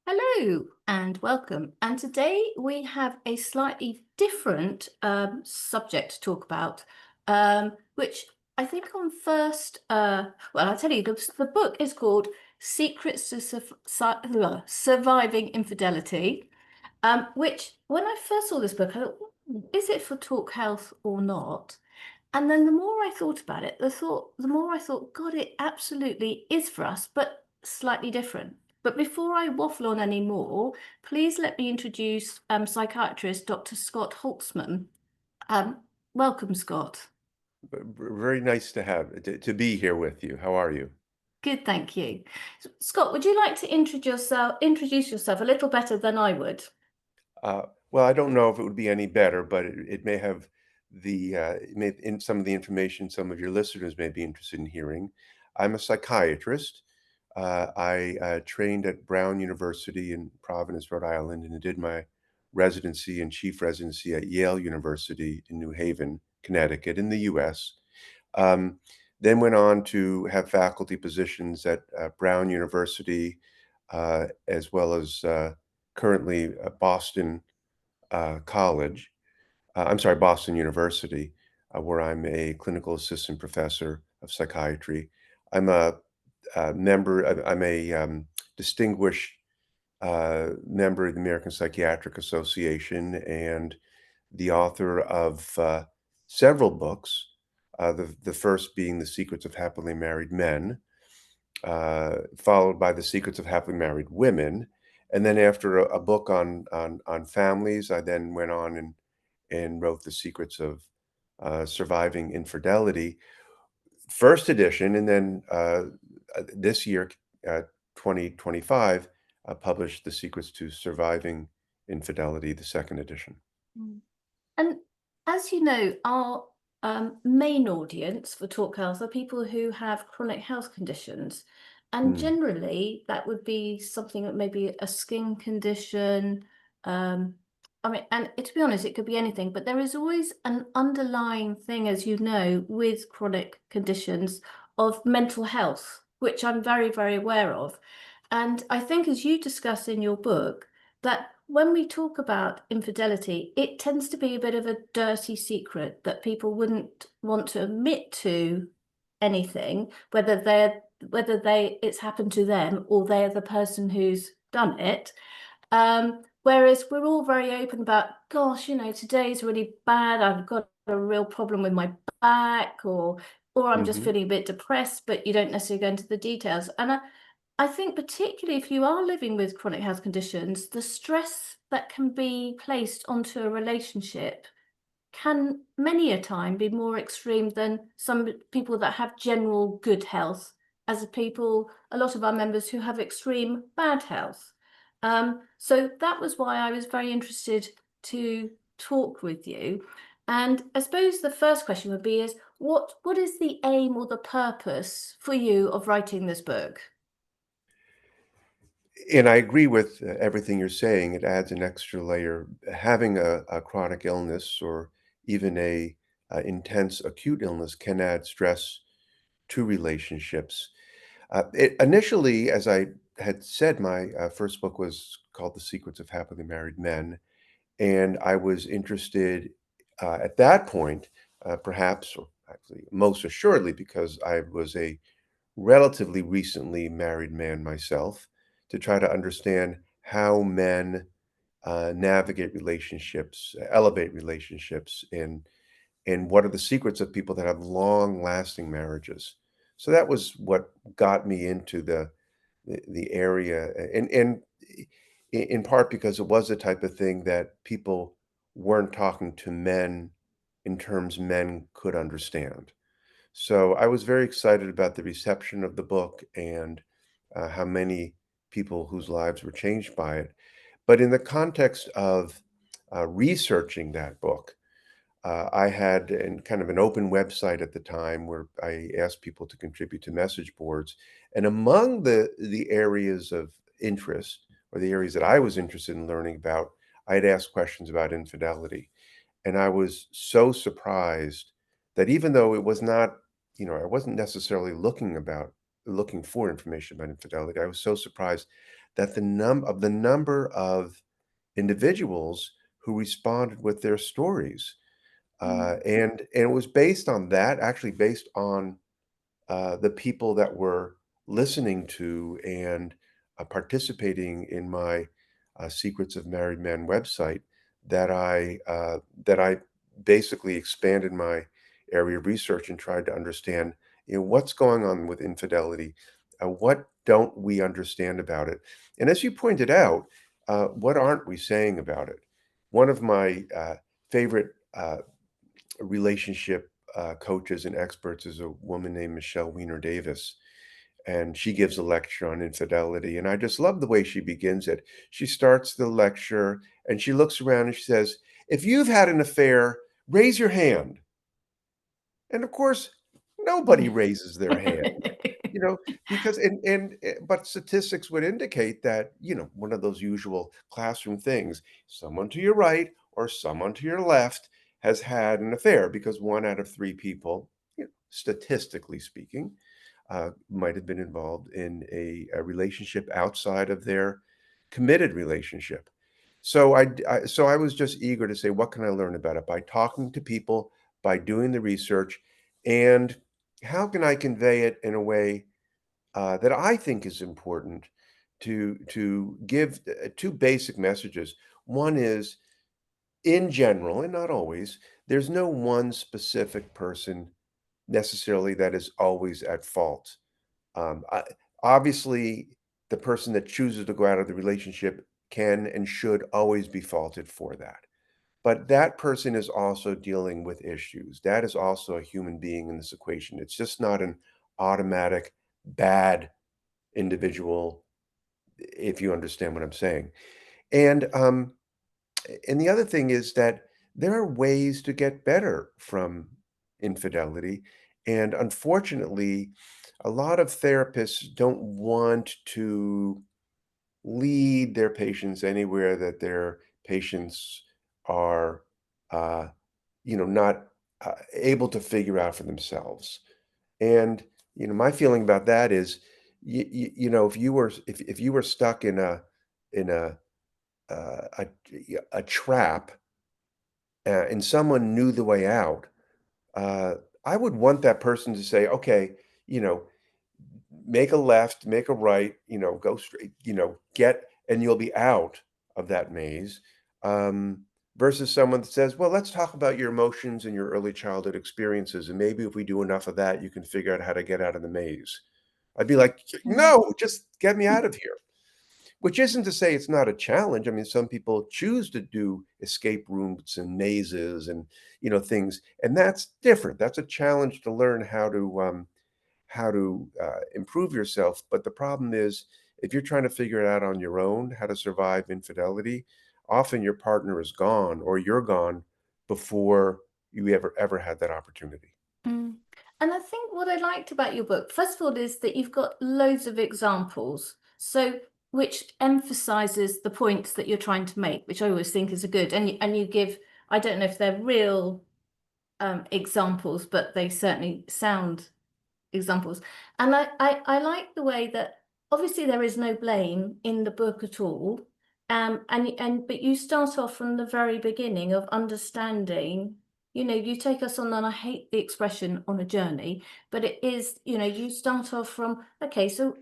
Hello and welcome. And today we have a slightly different subject to talk about, which I think on first, I'll tell you, the book is called Secrets to Surviving Infidelity, which when I first saw this book, I thought, is it for talk health or not? And then the more I thought about it, the more I thought, God, it absolutely is for us, but slightly different. But before I waffle on any more, please let me introduce psychiatrist Dr. Scott Holtzman. Um, Welcome, Scott. Very nice to be here with you. How are you? Good, thank you. Scott, would you like to introduce yourself a little better than I would? Well, I don't know if it would be any better, but it may have it may, in some of the information some of your listeners may be interested in hearing. I'm a psychiatrist. I trained at Brown University in Providence, Rhode Island, and did my residency and chief residency at Yale University in New Haven, Connecticut, in the U.S. Um, then went on to have faculty positions at Brown University, as well as currently Boston College. I'm sorry, Boston University, where I'm a clinical assistant professor of psychiatry. I'm a member. I'm a distinguished member of the American Psychiatric Association and the author of several books. The first being The Secrets of Happily Married Men, followed by The Secrets of Happily Married Women. And then after a book on families, I then went on and wrote The Secrets of Surviving Infidelity, first edition, and then this year, uh, 2025, published The Secrets to Surviving Infidelity, the second edition. Mm. And as you know, our main audience for Talk Health are people who have chronic health conditions. And Mm. generally, that would be something that maybe a skin condition. Um, and to be honest, it could be anything, but there is always an underlying thing, as you know, with chronic conditions of mental health, which I'm very, very aware of. And I think, as you discuss in your book, that when we talk about infidelity, it tends to be a bit of a dirty secret that people wouldn't want to admit to anything, whether it's happened to them or they're the person who's done it. Whereas we're all very open about, gosh, today's really bad. I've got a real problem with my back, or I'm just Mhm. feeling a bit depressed, but you don't necessarily go into the details. And I think particularly if you are living with chronic health conditions, the stress that can be placed onto a relationship can many a time be more extreme than some people that have general good health, as a lot of our members who have extreme bad health. So that was why I was very interested to talk with you. And I suppose the first question would be is what is the aim or the purpose for you of writing this book? And I agree with everything you're saying. It adds an extra layer. Having a chronic illness or even a intense acute illness can add stress to relationships. Initially, as I had said, my first book was called The Secrets of Happily Married Men. And I was interested at that point, perhaps, or actually most assuredly, because I was a relatively recently married man myself, to try to understand how men navigate relationships, elevate relationships, and what are the secrets of people that have long-lasting marriages. So that was what got me into the area, and in part because it was the type of thing that people weren't talking to men in terms men could understand. So I was very excited about the reception of the book and how many people whose lives were changed by it. But in the context of researching that book, I had kind of an open website at the time where I asked people to contribute to message boards, and among the areas of interest, or the areas that I was interested in learning about, I had asked questions about infidelity, and I was so surprised that even though it was not, I wasn't necessarily looking looking for information about infidelity, I was so surprised that the number of individuals who responded with their stories, Mm. and it was based on that, actually based on the people that were listening to and participating in my Secrets of Married Men website that I basically expanded my area of research and tried to understand, what's going on with infidelity, what don't we understand about it, and as you pointed out, what aren't we saying about it? One of my favorite relationship coaches and experts is a woman named Michelle Weiner Davis, and she gives a lecture on infidelity. And I just love the way she begins it. She starts the lecture and she looks around and she says, "If you've had an affair, raise your hand." And of course, nobody raises their hand. You know, because but statistics would indicate that, one of those usual classroom things, someone to your right or someone to your left has had an affair because 1 out of 3 people, statistically speaking, might have been involved in a relationship outside of their committed relationship. So I was just eager to say, what can I learn about it? By talking to people, by doing the research, and how can I convey it in a way that I think is important to give 2 basic messages. One is, in general, and not always, there's no one specific person necessarily that is always at fault. Obviously, the person that chooses to go out of the relationship can and should always be faulted for that. But that person is also dealing with issues. That is also a human being in this equation. It's just not an automatic bad individual, if you understand what I'm saying. And and the other thing is that there are ways to get better from infidelity. And unfortunately, a lot of therapists don't want to lead their patients anywhere that their patients are, uh, not able to figure out for themselves. And my feeling about that is, if you were stuck in a trap, and someone knew the way out, uh, I would want that person to say, okay, you know, make a left, make a right, go straight, get, and you'll be out of that maze. Um, Versus someone that says, well, let's talk about your emotions and your early childhood experiences. And maybe if we do enough of that, you can figure out how to get out of the maze. I'd be like, Mm. no, just get me out of here. Which isn't to say it's not a challenge. I mean, some people choose to do escape rooms and mazes and, things, and that's different. That's a challenge to learn how to improve yourself. But the problem is, if you're trying to figure it out on your own, how to survive infidelity, often your partner is gone or you're gone before you ever had that opportunity. Mm. And I think what I liked about your book, first of all, is that you've got loads of examples. So, which emphasizes the points that you're trying to make, which I always think is a good. And you give, I don't know if they're real examples, but they certainly sound examples. And I like the way that obviously there is no blame in the book at all. And but you start off from the very beginning of understanding, you take us on, and I hate the expression on a journey, but it is, you start off from, okay, so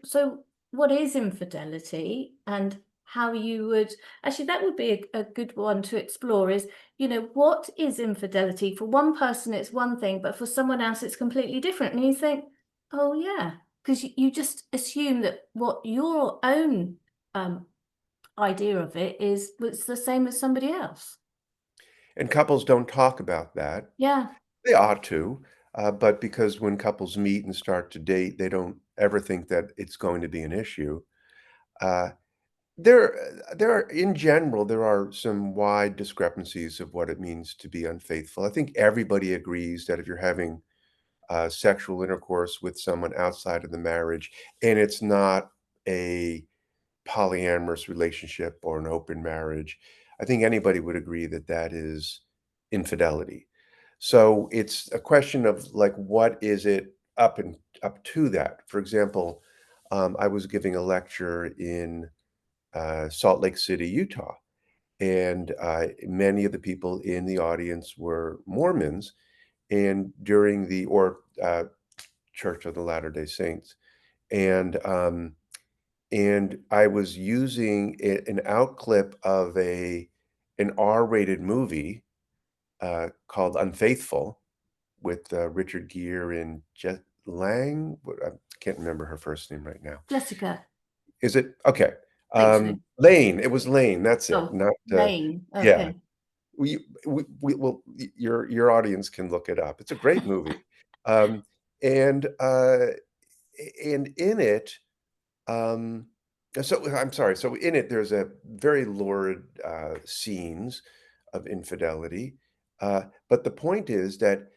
what is infidelity, and how you would actually, that would be a good one to explore is, what is infidelity? For one person it's one thing, but for someone else it's completely different. And you think, oh yeah, because you just assume that what your own um, idea of it is was the same as somebody else. And couples don't talk about that. Yeah. They ought to, but because when couples meet and start to date, they don't ever think that it's going to be an issue. Uh, there are in general, there are some wide discrepancies of what it means to be unfaithful. I think everybody agrees that if you're having, sexual intercourse with someone outside of the marriage, and it's not a polyamorous relationship or an open marriage, I think anybody would agree that that is infidelity. So it's a question of, like, what is it up to that. For example, I was giving a lecture in Salt Lake City, Utah, and many of the people in the audience were Mormons, and during the or Church of the Latter-day Saints, and I was using an out clip of an R-rated movie called Unfaithful with Richard Gere and Jet Lang. I can't remember her first name right now. Jessica, Is it? Okay. think so. Lane. It was Lane. That's it. Oh, Not Lane. yeah. Okay. Well, your audience can look it up. It's a great movie. Um, and in it, um, so I'm sorry. So in it, there's a very lurid scenes of infidelity. But the point is that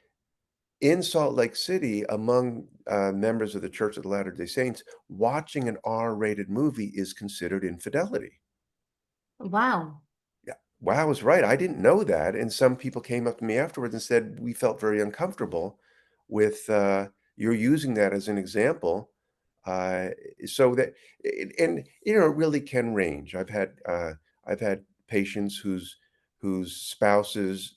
in Salt Lake City, among members of the Church of the Latter-day Saints, watching an R-rated movie is considered infidelity. Wow. Yeah. Wow, I was right. I didn't know that. And some people came up to me afterwards and said, we felt very uncomfortable with you're using that as an example. Uh, so that, and it really can range. I've had patients whose spouses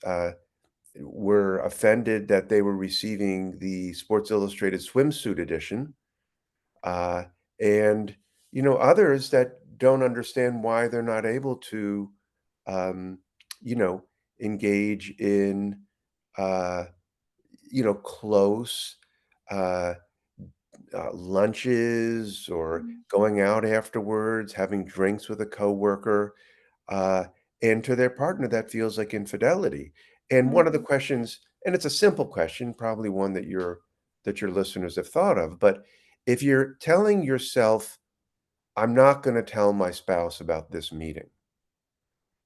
were offended that they were receiving the Sports Illustrated swimsuit edition, uh, and, others that don't understand why they're not able to, um, you know, engage in, uh, close, uh, lunches or Mm. going out afterwards, having drinks with a coworker, uh, and to their partner, that feels like infidelity. And one of the Mm. questions, and it's a simple question, probably one that your listeners have thought of, but if you're telling yourself, "I'm not gonna tell my spouse about this meeting,"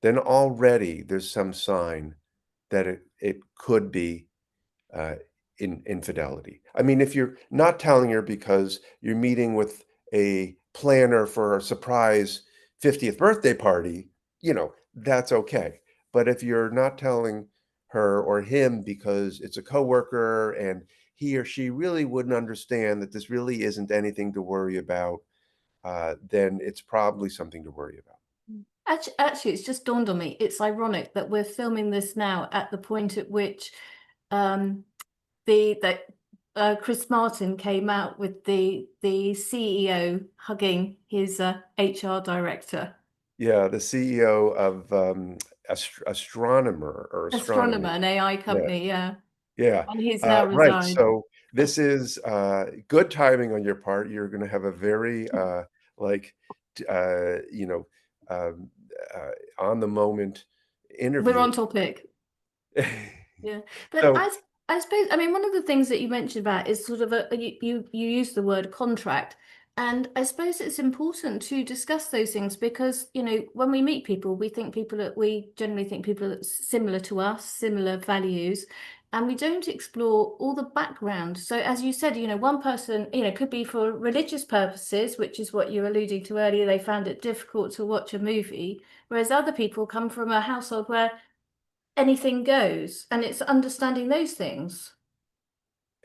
then already there's some sign that it could be uh, infidelity. I mean, if you're not telling her because you're meeting with a planner for a surprise 50th birthday party, that's okay. But if you're not telling her or him because it's a coworker and he or she really wouldn't understand that this really isn't anything to worry about, then it's probably something to worry about. Actually, it's just dawned on me. It's ironic that we're filming this now at the point at which um, the that Chris Martin came out with the CEO hugging his HR director, Yeah, the CEO of astronomer or astronomer, astronomy. an AI Yeah. company. Yeah, Yeah, and he's now right, resigned. so this is, good timing on your part, you're gonna have a very, like, t um, on the moment We're interview. on topic. Yeah, but So I suppose, I mean, one of the things that you mentioned about is sort of you use the word contract, and I suppose it's important to discuss those things because, when we meet people, we generally think people are similar to us, similar values, and we don't explore all the background. So as you said, one person, could be for religious purposes, which is what you were alluding to earlier, they found it difficult to watch a movie, whereas other people come from a household where anything goes, and it's understanding those things.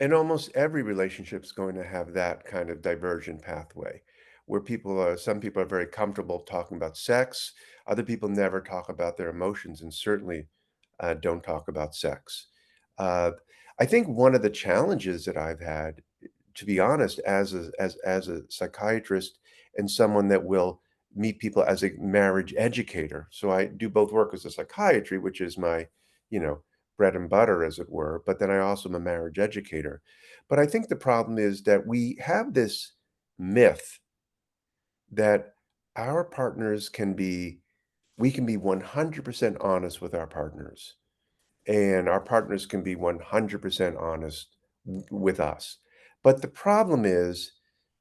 and almost every relationship is going to have that kind of divergent pathway where some people are very comfortable talking about sex. Other people never talk about their emotions and certainly don't talk about sex. Uh, I think one of the challenges that I've had, to be honest, as a psychiatrist and someone that will meet people as a marriage educator. So I do both work as a psychiatry, which is my, you know, bread and butter, as it were, but then I also am a marriage educator. But I think the problem is that we have this myth that our partners can be we can be 100% honest with our partners, and our partners can be 100% honest with us. But the problem is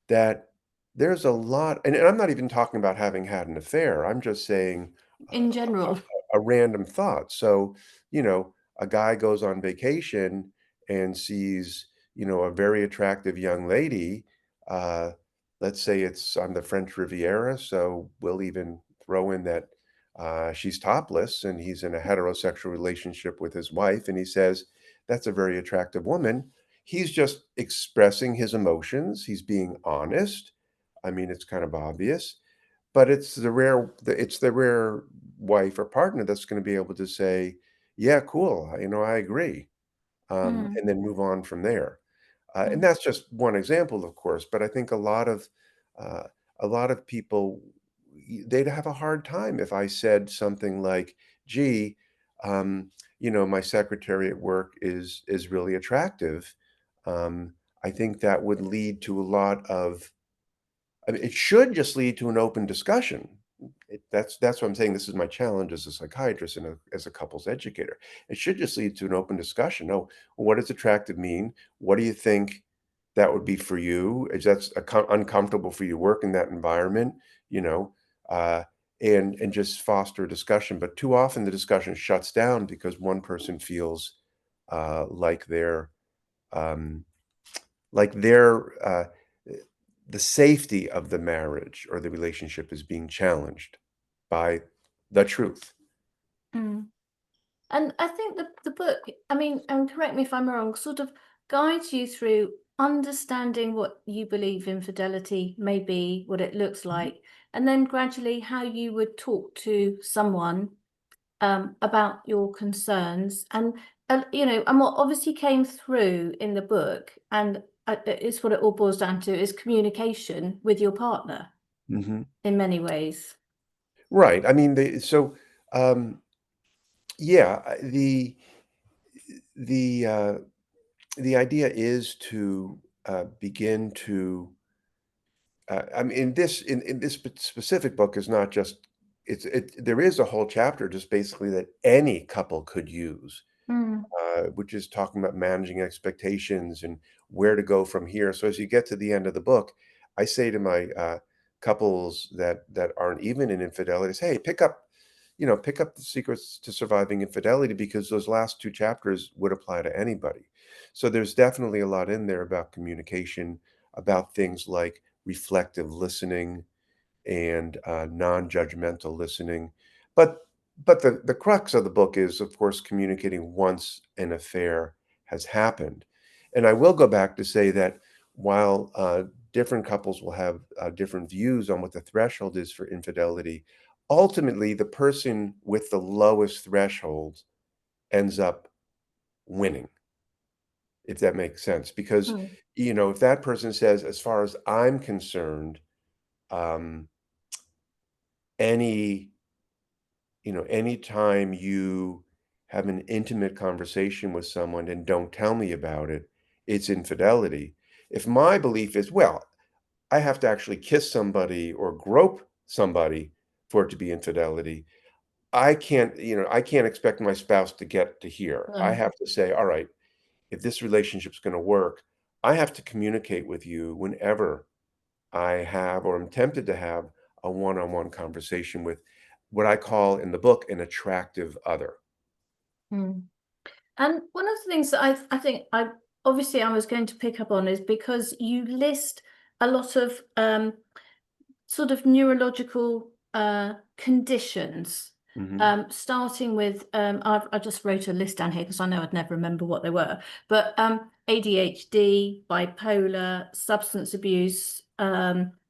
that there's a lot, and I'm not even talking about having had an affair. I'm just saying In general. a random thought. So, a guy goes on vacation and sees, a very attractive young lady. Uh, let's say it's on the French Riviera. So we'll even throw in that she's topless and he's in a heterosexual relationship with his wife. And he says, that's a very attractive woman. he's just expressing his emotions, he's being honest. I mean, it's kind of obvious, but it's the rare wife or partner that's gonna be able to say, "Yeah, cool, I agree," Mm, and then move on from there. And mm, that's just one example, of course, but I think uh, a lot of people, they'd have a hard time if I said something like, "Gee, um, my secretary at work is really attractive." Um, I think that would lead to a lot of I mean, it should just lead to an open discussion. That's what I'm saying. This is my challenge as a psychiatrist and as a couples educator. It should just lead to an open discussion. Oh, what does attractive mean? What do you think that would be for you? Is that uncomfortable for you to work in that environment? You know, uh, and just foster a discussion. But too often the discussion shuts down because one person feels like um, uh, the safety of the marriage or the relationship is being challenged by the truth. mm. And I think the book, I mean, and correct me if I'm wrong, sort of guides you through understanding what you believe infidelity may be, what it looks Mhm. like, and then gradually how you would talk to someone about your concerns. And and what obviously came through in the book, and it's what it all boils down to, is communication with your partner Mhm. in many ways. Right. I mean, um, yeah, the, uh, the idea is to, begin to, I mean, in this specific book is not just there is a whole chapter just basically that any couple could use. Mm, Which is talking about managing expectations and where to go from here. So as you get to the end of the book, I say to my couples that aren't even in infidelity, hey, pick up the secrets to surviving infidelity because those last two chapters would apply to anybody. So there's definitely a lot in there about communication, about things like reflective listening, and non-judgmental listening. But the crux of the book is, of course, communicating once an affair has happened. And I will go back to say that while different couples will have different views on what the threshold is for infidelity, ultimately the person with the lowest threshold ends up winning, if that makes sense. Because mm, if that person says, as far as I'm concerned, um, any anytime you have an intimate conversation with someone and don't tell me about it, it's infidelity. If my belief is, well, I have to actually kiss somebody or grope somebody for it to be infidelity, I can't expect my spouse to get to here. I no. have to say, all right, if this relationship's going to work, I have to communicate with you whenever I have or am tempted to have a one-on-one conversation with what I call in the book an attractive other. Mm. And one of the things that I think I was going to pick up on is because you list a lot of sort of neurological conditions. Mhm. Starting with, I just wrote a list down here because I know I'd never remember what they were, but ADHD, bipolar, substance abuse,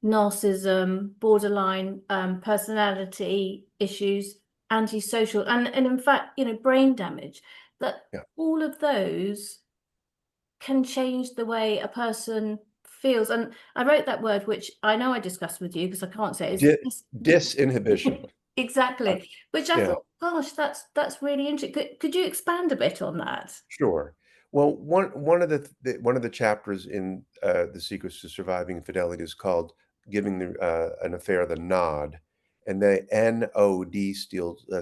narcissism, borderline personality issues, antisocial, and in fact, brain damage. That Yeah. all of those can change the way a person feels. And I wrote that word, which I know I discussed with you because I can't say it, Di is disinhibition. Uh, exactly. Which I yeah, thought, gosh, that's really interesting. Could you expand a bit on that? sure. Well, one of the chapters in, The Secrets to Surviving Infidelity is called Giving an Affair the Nod, and the NOD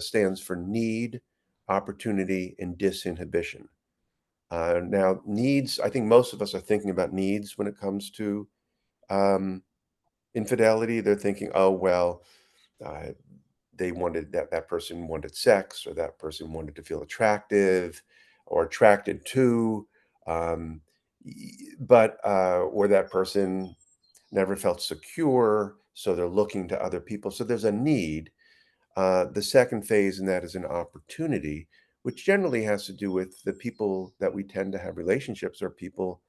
stands for need, opportunity, and disinhibition. Now needs, I think most of us are thinking about needs when it comes to, um, infidelity. They're thinking, "Oh, well, uh, that person wanted sex, or that person wanted to feel attractive or attracted to, um, or that person never felt secure, so they're looking to other people." So there's a need. The second phase in that is an opportunity, which generally has to do with the people that we tend to have relationships are people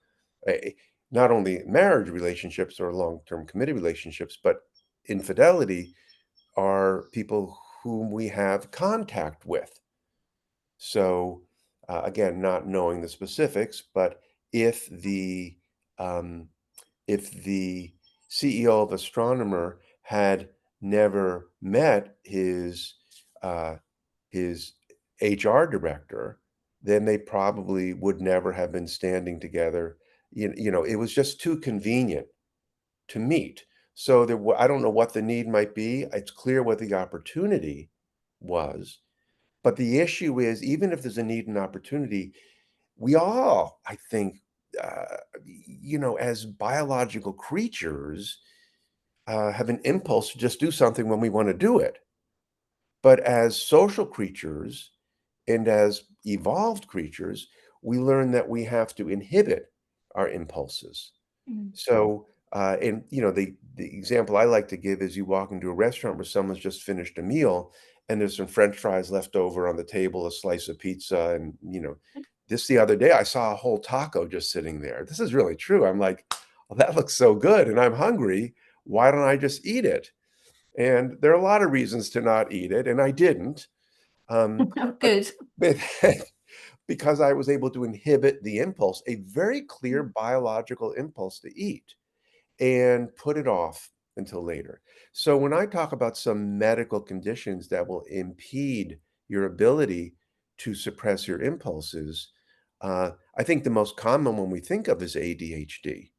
eh, not only marriage relationships or long-term committed relationships, but infidelity are people whom we have contact with. So, again, not knowing the specifics, but if the um, if the CEO of Astronomer had never met uh, his HR director, then they probably would never have been standing together. It was just too convenient to meet. So I don't know what the need might be. It's clear what the opportunity was, but the issue is, even if there's a need and opportunity, we all, I think, as biological creatures, have an impulse to just do something when we want to do it. But as social creatures and as evolved creatures, we learn that we have to inhibit our impulses. Mm. So, and the example I like to give is you walk into a restaurant where someone's just finished a meal and there's some French fries left over on the table, a slice of pizza, and this the other day I saw a whole taco just sitting there. This is really true. I'm like, well, that looks so good, and I'm hungry. Why don't I just eat it? And there are a lot of reasons to not eat it, and I didn't. Oh, But good. but because I was able to inhibit the impulse, a very clear biological impulse to eat, and put it off until later. So when I talk about some medical conditions that will impede your ability to suppress your impulses, I think the most common one we think of is ADHD,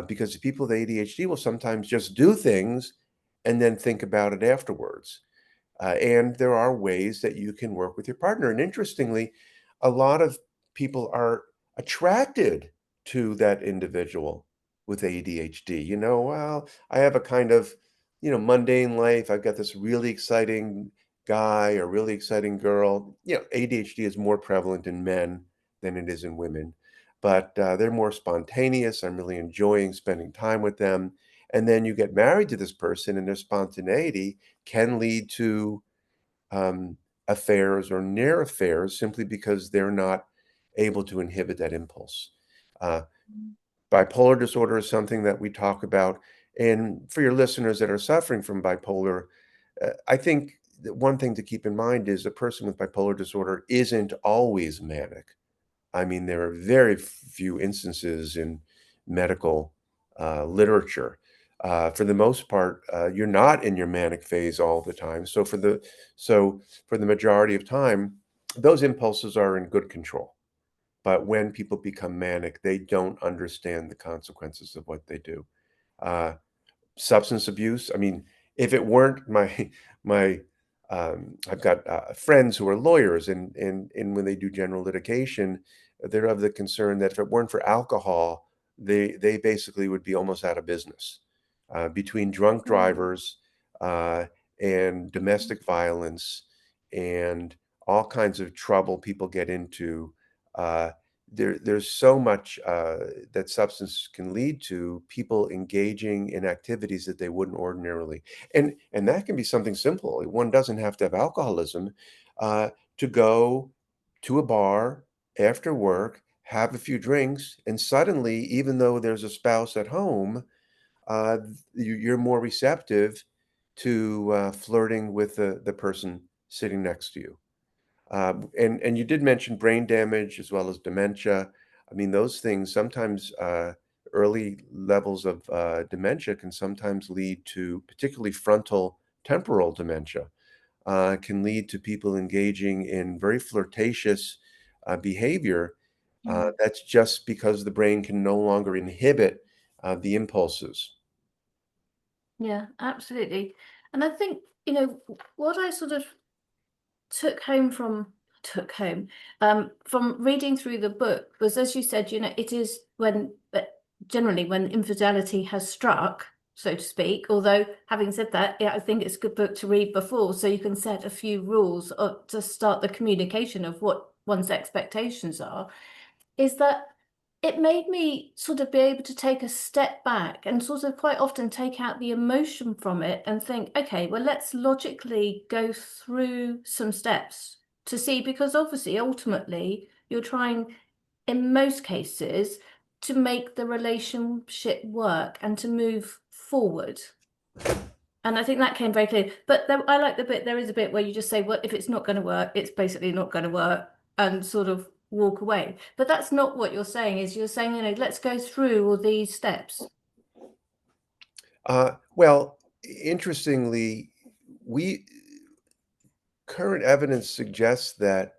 because people with ADHD will sometimes just do things and then think about it afterwards. And there are ways that you can work with your partner. And interestingly, a lot of people are attracted to that individual with ADHD. Well, I have a kind of, mundane life. I've got this really exciting guy or really exciting girl. ADHD is more prevalent in men than it is in women, but they're more spontaneous. I'm really enjoying spending time with them. And then you get married to this person, and their spontaneity can lead to um, affairs or near affairs simply because they're not able to inhibit that impulse. Uh, Bipolar disorder is something that we talk about. And for your listeners that are suffering from bipolar, I think that one thing to keep in mind is a person with bipolar disorder isn't always manic. I mean, there are very few instances in medical literature. For the most part, you're not in your manic phase all the time. So for the majority of time, those impulses are in good control. But when people become manic, they don't understand the consequences of what they do. Uh, Substance abuse, I mean, if it weren't my, I've got, friends who are lawyers, and when they do general litigation, they're of the concern that if it weren't for alcohol, they basically would be almost out of business. Between drunk Mm. drivers, uh, and domestic violence and all kinds of trouble people get into, uh, there's so much that substance can lead to people engaging in activities that they wouldn't ordinarily. And that can be something simple. One doesn't have to have alcoholism uh, to go to a bar after work, have a few drinks, and suddenly, even though there's a spouse at home, you're more receptive to flirting with the person sitting next to you. And you did mention brain damage as well as dementia. I mean, those things sometimes, early levels of dementia can sometimes lead to, particularly frontal temporal dementia, can lead to people engaging in very flirtatious behavior. Mm. That's just because the brain can no longer inhibit the impulses. Yeah, absolutely. And I think, what I sort of took home from reading through the book was, as you said, it is generally when infidelity has struck, so to speak. Although, having said that, yeah, I think it's a good book to read before, so you can set a few rules to start the communication of what one's expectations are. Is that it made me sort of be able to take a step back and sort of quite often take out the emotion from it and think, okay, well, let's logically go through some steps to see, because obviously, ultimately, you're trying, in most cases, to make the relationship work and to move forward. And I think that came very clear. But I like the bit, there is a bit where you just say, well, if it's not going to work, it's basically not going to work, and sort of walk away. But that's not what you're saying, is you're saying, let's go through all these steps. Well, interestingly, we current evidence suggests that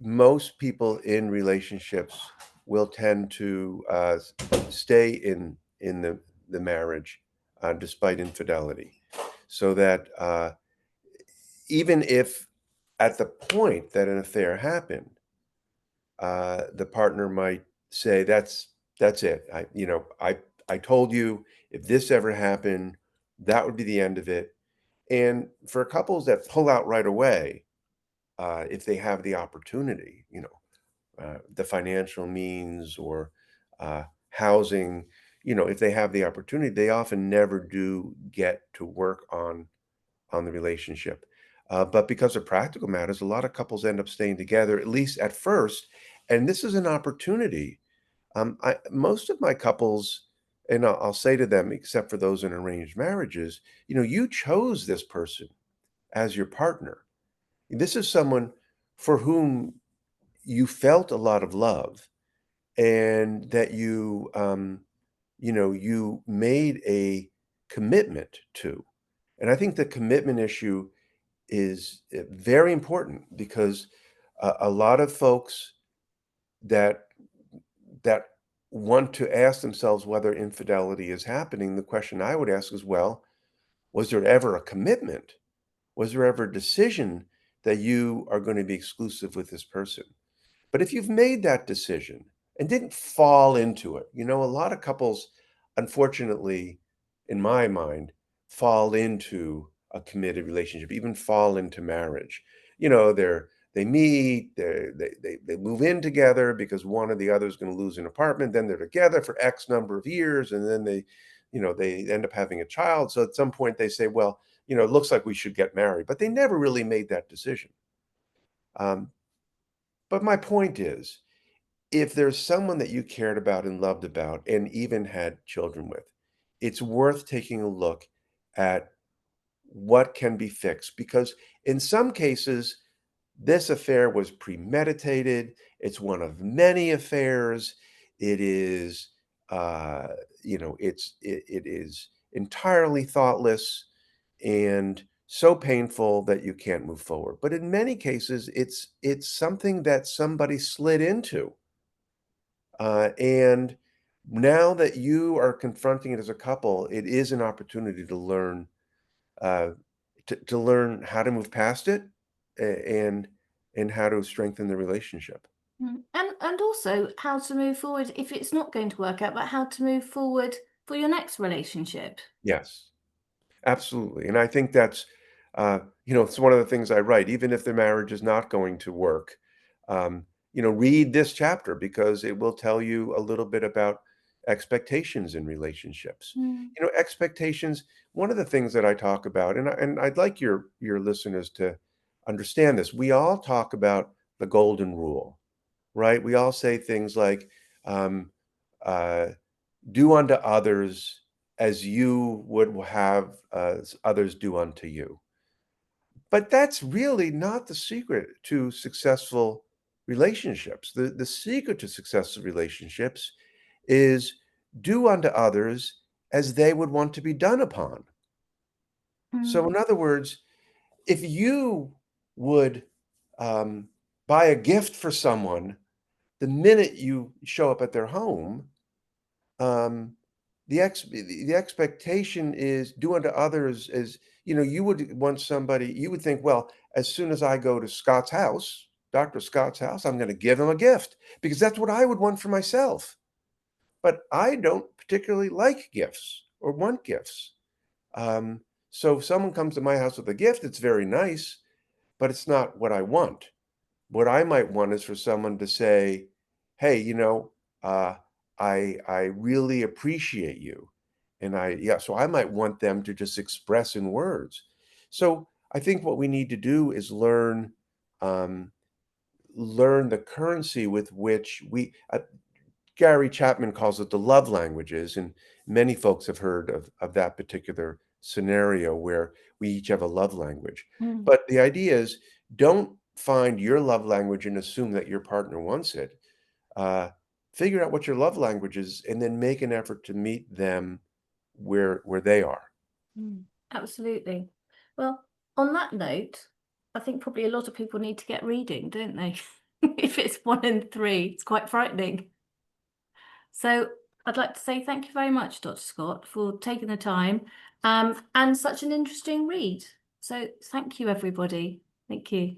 most people in relationships will tend to stay in the marriage despite infidelity, so that even if at the point that an affair happened, the partner might say, "That's it. I told you if this ever happened, that would be the end of it." And for couples that pull out right away, if they have the opportunity, the financial means or housing, if they have the opportunity, they often never do get to work on the relationship. But because of practical matters, a lot of couples end up staying together, at least at first. And this is an opportunity. Most of my couples, and I'll say to them, except for those in arranged marriages, you chose this person as your partner. This is someone for whom you felt a lot of love, and that you made a commitment to. And I think the commitment issue is very important, because a lot of folks that that want to ask themselves whether infidelity is happening, the question I would ask is, well, was there ever a commitment? Was there ever a decision that you are going to be exclusive with this person? But if you've made that decision and didn't fall into it, a lot of couples, unfortunately, in my mind, fall into a committed relationship, even fall into marriage. They meet, they move in together because one or the other is going to lose an apartment. Then they're together for X number of years, and then they end up having a child. So at some point they say, well, it looks like we should get married, but they never really made that decision. Um, but my point is, if there's someone that you cared about and loved about and even had children with, it's worth taking a look at what can be fixed, because in some cases, this affair was premeditated. It's one of many affairs. It is, it is entirely thoughtless and so painful that you can't move forward. But in many cases, it's something that somebody slid into, and now that you are confronting it as a couple, it is an opportunity to learn, uh, to learn how to move past it, and how to strengthen the relationship. And also how to move forward if it's not going to work out, but how to move forward for your next relationship. Yes. Absolutely, and I think that's, it's one of the things I write, even if the marriage is not going to work, read this chapter, because it will tell you a little bit about expectations in relationships. Mm. Expectations, one of the things that I talk about, and I'd like your listeners to understand this, we all talk about the golden rule, right? We all say things like, um, uh do unto others as you would have others do unto you. But that's really not the secret to successful relationships. The secret to successful relationships is do unto others as they would want to be done upon. So, Mm. in other words, if you would um, buy a gift for someone the minute you show up at their home, um, the expectation is do unto others as you would want somebody. You would think, well, as soon as I go to Scott's house, Dr. Scott's house, I'm going to give him a gift, because that's what I would want for myself. But I don't particularly like gifts or want gifts. Um, so if someone comes to my house with a gift, it's very nice, but it's not what I want. What I might want is for someone to say, "Hey, uh, I really appreciate you." And so I might want them to just express in words. So I think what we need to do is um, learn the currency with which we Gary Chapman calls it the love languages, and many folks have heard of that particular scenario where we each have a love language. Mm, But the idea is, don't find your love language and assume that your partner wants it. Uh, Figure out what your love language is and then make an effort to meet them where they are. absolutely. Well, on that note, I think probably a lot of people need to get reading, don't they? If it's 1 in 3, it's quite frightening. So I'd like to say thank you very much, Dr. Scott, for taking the time, and such an interesting read. So thank you, everybody. Thank you.